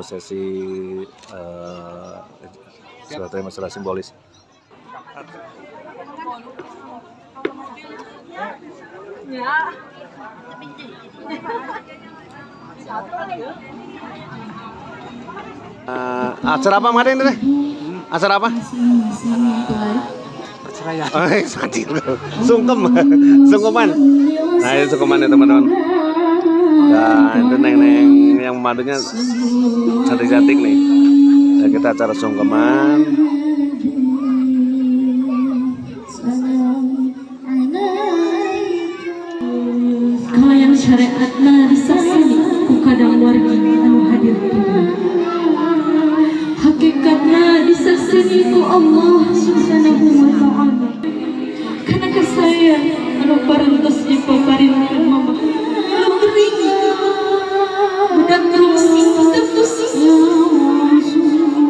sesi sesuatu yang masalah simbolis. Acara apa kemarin ini? Acara apa? Perceraian. Sungkeman. Nah ini sungkeman ya teman-teman. Nah itu neng-neng yang memadunya cantik-cantik nih. Nah, kita acara sungkeman. Kalian syariatna disasani ku kadang wargi anu hadir hakikatna disasani ku Allah subhanahu wa ta'ala karena kesaya anu parantos dipaparinkeun mama anu gering budak terusing terusing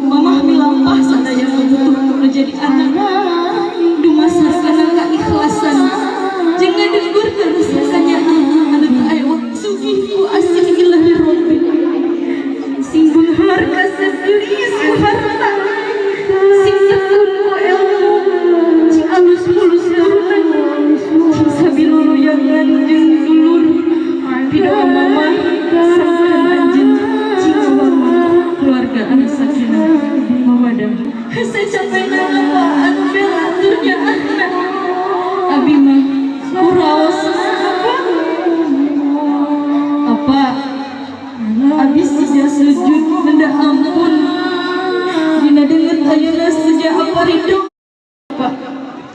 mama milampah sadaya butuh menjadi anak dumasarkan keikhlasan jangan dengur rasanya anu teu aya waktu ku asih ilah li rabbi singgung harga sedih ku harta sing tekun ku ilmu sing alus mulus darunan sing sabilulu yangan jeung dulur pidoa mama sampeun anjeun cing mama keluarga anu sakinah mawadah secapena apaan bela dunya akhirah abi mah kuraos apa abis sejak sujud minta ampun dina deungeut ayeuna sejak apa ridho apa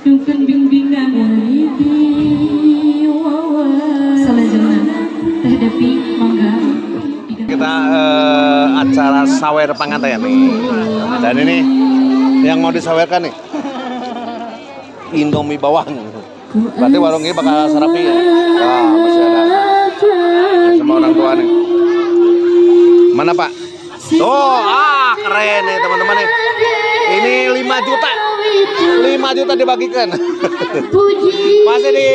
nyungkeun bimbingan salajengna teh Devi mangga Kita acara sawer pengantin nih. Dan ini yang mau disawerkan nih Indomie bawang. Berarti warung ini bakal sarapi ya. Wah, masih ada sama orang tua nih. Mana Pak? Tuh, keren nih teman-teman nih. Ini 5 juta. 5 juta dibagikan. Masih di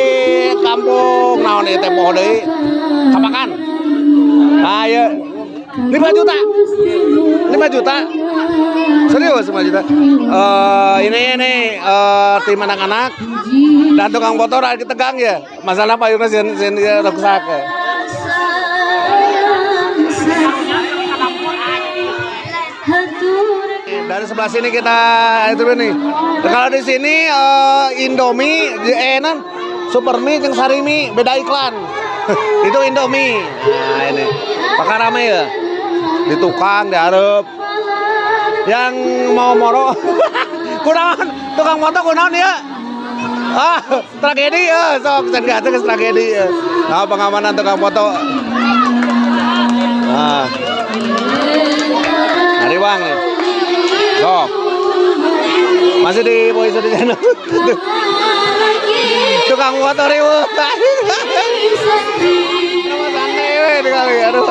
kampung naon ieu teh poho deui. Kapakan? Ayo. 5 juta. 5 juta. Serius 5 juta. Ini tim anak-anak dan tukang foto ada tegang ya. Masalah Pak Yunus sen rusak. Dari sebelah sini kita itu nih. Kalau di sini Indomie, enan Supermie jeung Sarimi beda iklan. Itu Indomie. Nah ini. Pakai rame ya. Di tukang, di hareup. Yang mau moro. Kunaon? Tukang foto kunaon ya? Tragedi ya, sok sen gatek tragedi ya. Nah, pengamanan tukang foto. Nah. Hari Bang nih. Sok. Masih di voice di sana. Tukang foto ribut. Nama santai we dikali aduh.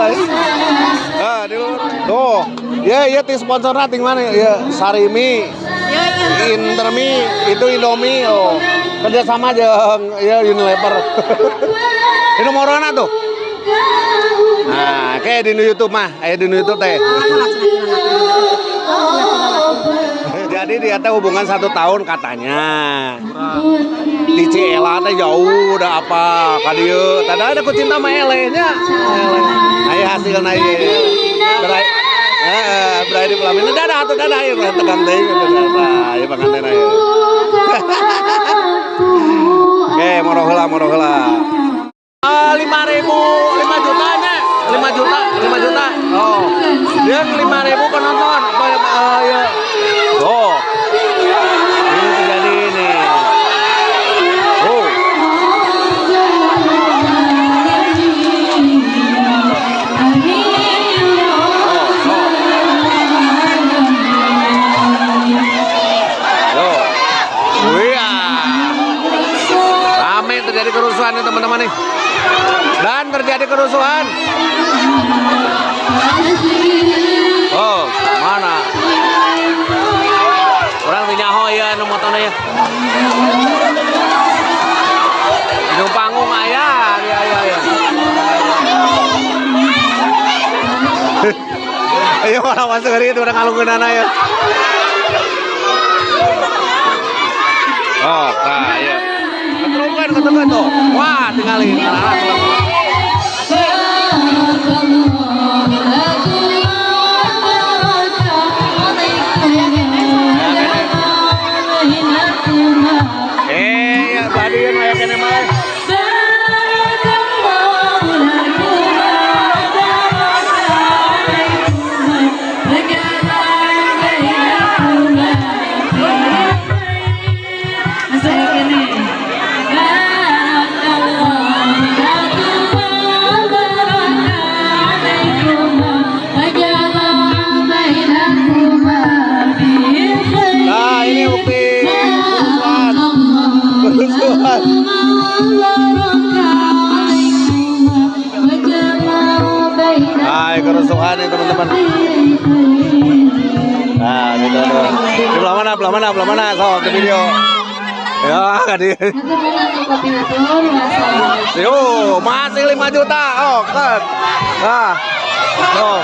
Di luar. Tuh. Ya ti sponsorna ting mana ya Sarimi. Intermi itu Indomie oh. Kerja sama aja ya Unilever. Ini nomorana tuh. Nah, kayak di YouTube mah, di YouTube teh. Jadi dia teh hubungan 1 tahun katanya. Di Ciela teh jauh udah apa ka dieu. Tadi ada ku cinta sama Elenya. Aya hasilna ieu. Berai di pelamin. Dadah atuh dadah ieu tegang teuing dadah. Ieu panganten ieu. Oke, moro heula. 5.000, 5 juta nya. 5 juta. Oh. Dia 5.000 penonton. Ya. Oh. Ini terjadi ini. Oh. Rame terjadi kerusuhan nih teman-teman nih. Dan terjadi kerusuhan. Oh, mana? Orang tinyaho ya nu motona ya. Nu panggung aya, ya. Ayo malah masuk hari itu udah kalungin anak ya. Oh, nah ya. Ketemukan tuh. Wah, tinggalin anak-anak. Ya, badian ayo kene mah. Nah, ini bukti kerusuhan. Nah, kerusuhan nih teman-teman. Nah, gitu tuh. Di belah mana? So, ke video. Ya, tadi. Yo, masih 5 juta. Oh, kan. Nah. Oh.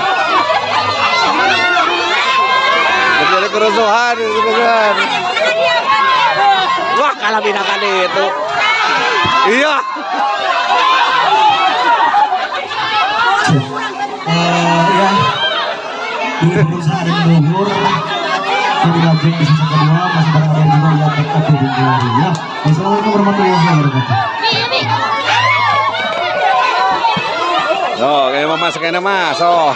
Jadi kerusuhan. Wah, kalah binakan itu. Iya. Ya, ini berusaha ada Bogor. Ini lagi di sisi kedua masih banyak yang juga lihat TKP Bogor ya. Assalamualaikum warahmatullahi wabarakatuh. Oh, kayak mama sekena mas. Oh.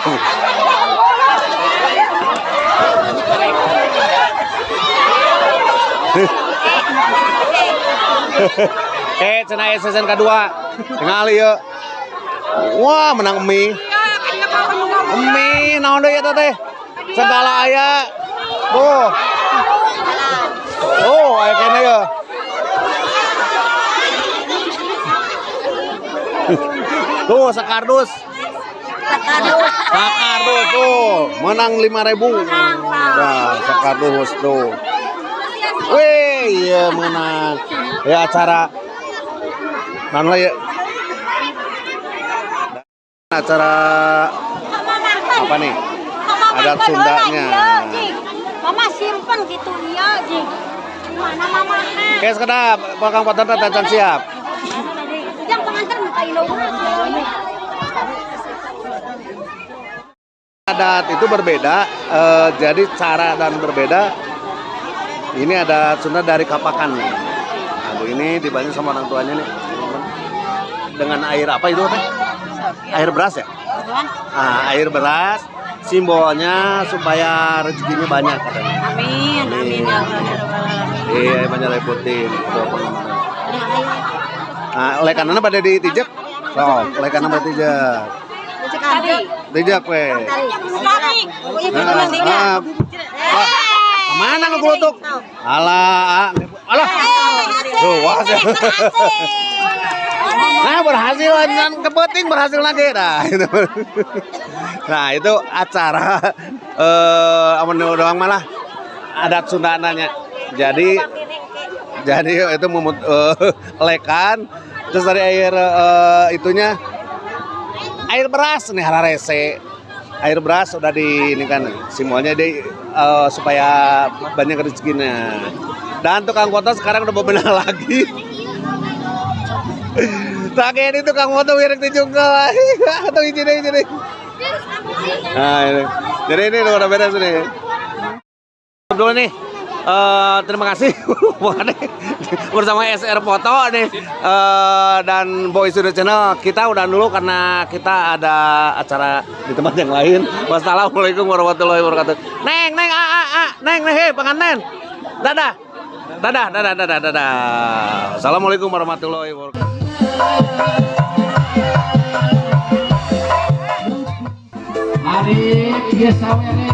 Cenah season kedua tinggal ya. Wah, menang mie. Mie naon deui eta teh? Segala aya. Tuh. Oh, aya kene ya. Tuh, sekardus. Sekardus tuh, menang 5.000. Nah, sekardus tuh. Wih, iya menang. Ya acara mana ya? Acara apa nih? Adat Sundanya. Mama simpen gitu ya, Jing. Mana mama? Oke, sekedap, Kang Poton tacan siap. Yang pengantar minta inaugurasi. Adat itu berbeda, jadi cara dan berbeda. Ini ada Sunda dari Kapakan nih. Nah, ini dibantu sama orang tuanya nih. Dengan air apa itu teh? Air beras ya? Nah, air beras simbolnya supaya rezekinya banyak katanya. Amin, amin ya Allah. Iya, banyak lepotin. Nah, oleh karena pada ditijak. Oh, oleh karena pada ditijak. Tijak we. Mana ngegulutuk? Alah. Tuh, wah. Nah, berhasil dan kepenting berhasil lagi dah. Nah, itu acara doang malah adat Sundananya. Jadi itu lekan terus dari air itunya air beras nih hararese. Air beras udah di ini kan simbolnya supaya banyak rezekinya. Dan tukang foto sekarang udah bebenah lagi. Terakhir itu Kang Foto wirik dijungkel. Atau izin. Nah, ini. Jadi ini udah beres nih. Dulu nih. Terima kasih bersama SR Foto nih dan Boy Studio Channel. Kita udah dulu karena kita ada acara di tempat yang lain. Wassalamualaikum warahmatullahi wabarakatuh. Neng, hei pengantin. Dadah. Assalamualaikum warahmatullahi wabarakatuh. Adik, dia sawe nih.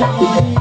Thank you.